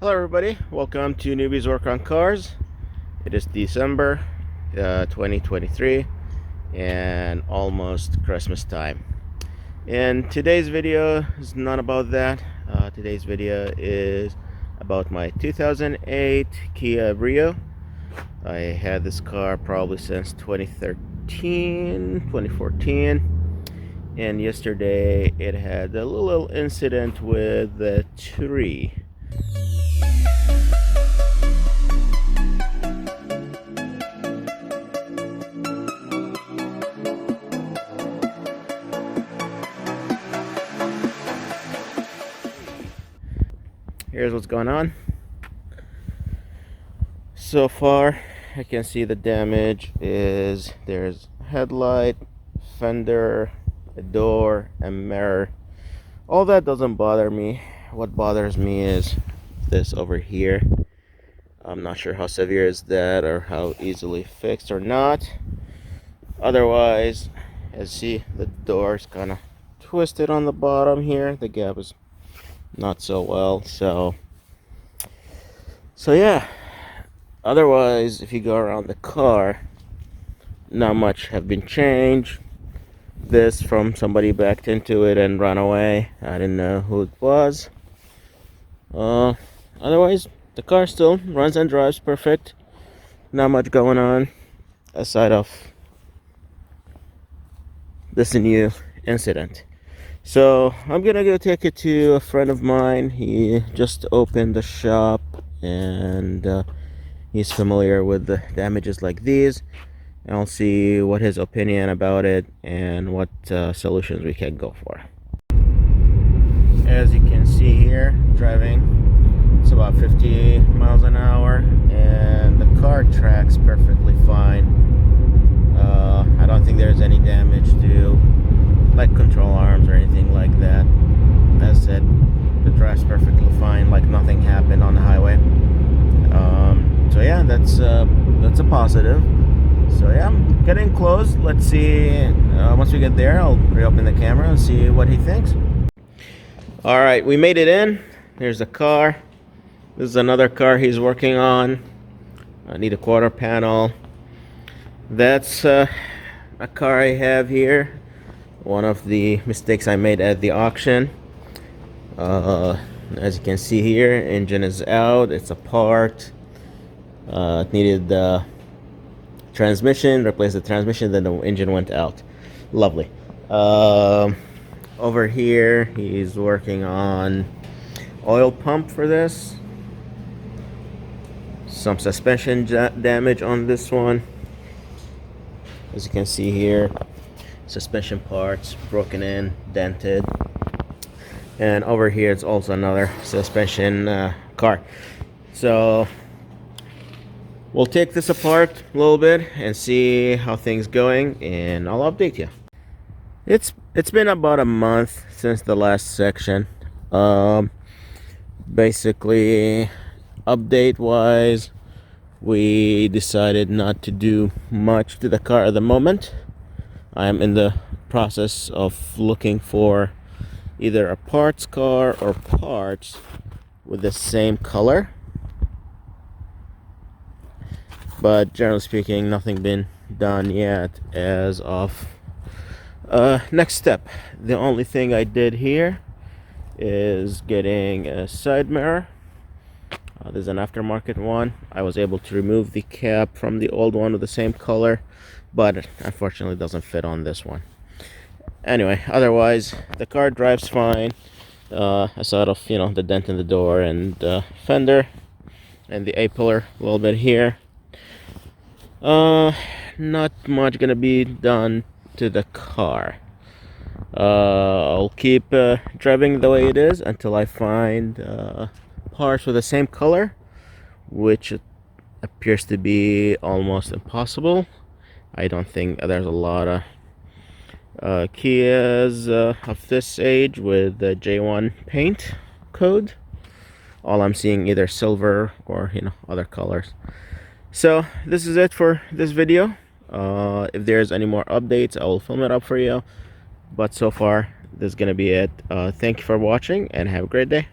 Hello everybody, welcome to Newbies Work on Cars. It is December 2023 and almost Christmas time. And today's video is not about that. Today's video is about my 2008 Kia Rio. I had this car probably since 2014, and yesterday it had a little incident with the tree. Here's what's going on. So far, I can see the damage is there's headlight, fender, a door, a mirror. All that doesn't bother me. What bothers me is this over here. I'm not sure how severe is that or how easily fixed or not. Otherwise, as you see, the door is kind of twisted on the bottom here. The gap is not so well, so yeah. Otherwise, if you go around the car, not much have been changed. This from somebody backed into it and ran away. I didn't know who it was. Otherwise, the car still runs and drives perfect. Not much going on aside of this new incident. So I'm gonna go take it to a friend of mine. He just opened the shop and he's familiar with the damages like these, and I'll see what his opinion about it and what solutions we can go for. As you can see here, driving, it's about 50 miles an hour and the car tracks perfectly fine. I don't think there's any damage to like control arms or anything like that. As said, the drive's perfectly fine, like nothing happened on the highway. So yeah, that's a positive. So yeah, I'm getting close. Let's see. Once we get there, I'll reopen the camera and see what he thinks. All right, we made it in. There's a car. This is another car he's working on. I need a quarter panel. That's a car I have here. One of the mistakes I made at the auction. As you can see here, engine is out. It's apart. It needed the transmission, replace the transmission, then the engine went out. Lovely. Over here, he's working on oil pump for this. Some suspension damage on this one. As you can see here, suspension parts broken in, dented. And over here it's also another suspension car. So we'll take this apart a little bit and see how things going, and I'll update you. It's been about a month since the last section. Basically, update wise, we decided not to do much to the car at the moment. I am in the process of looking for either a parts car or parts with the same color, but generally speaking, nothing been done yet as of next step. The only thing I did here is getting a side mirror. There's an aftermarket one. I was able to remove the cap from the old one with the same color, but unfortunately it doesn't fit on this one. Anyway, otherwise the car drives fine, aside of the dent in the door and fender and the A-pillar a little bit here. Not much gonna be done to the car. I'll keep driving the way it is until I find parts with the same color, which appears to be almost impossible. I don't think there's a lot of Kias of this age with the J1 paint code. All I'm seeing either silver or other colors. So this is it for this video. If there's any more updates, I will film it up for you, but so far this is gonna be it. Thank you for watching and have a great day.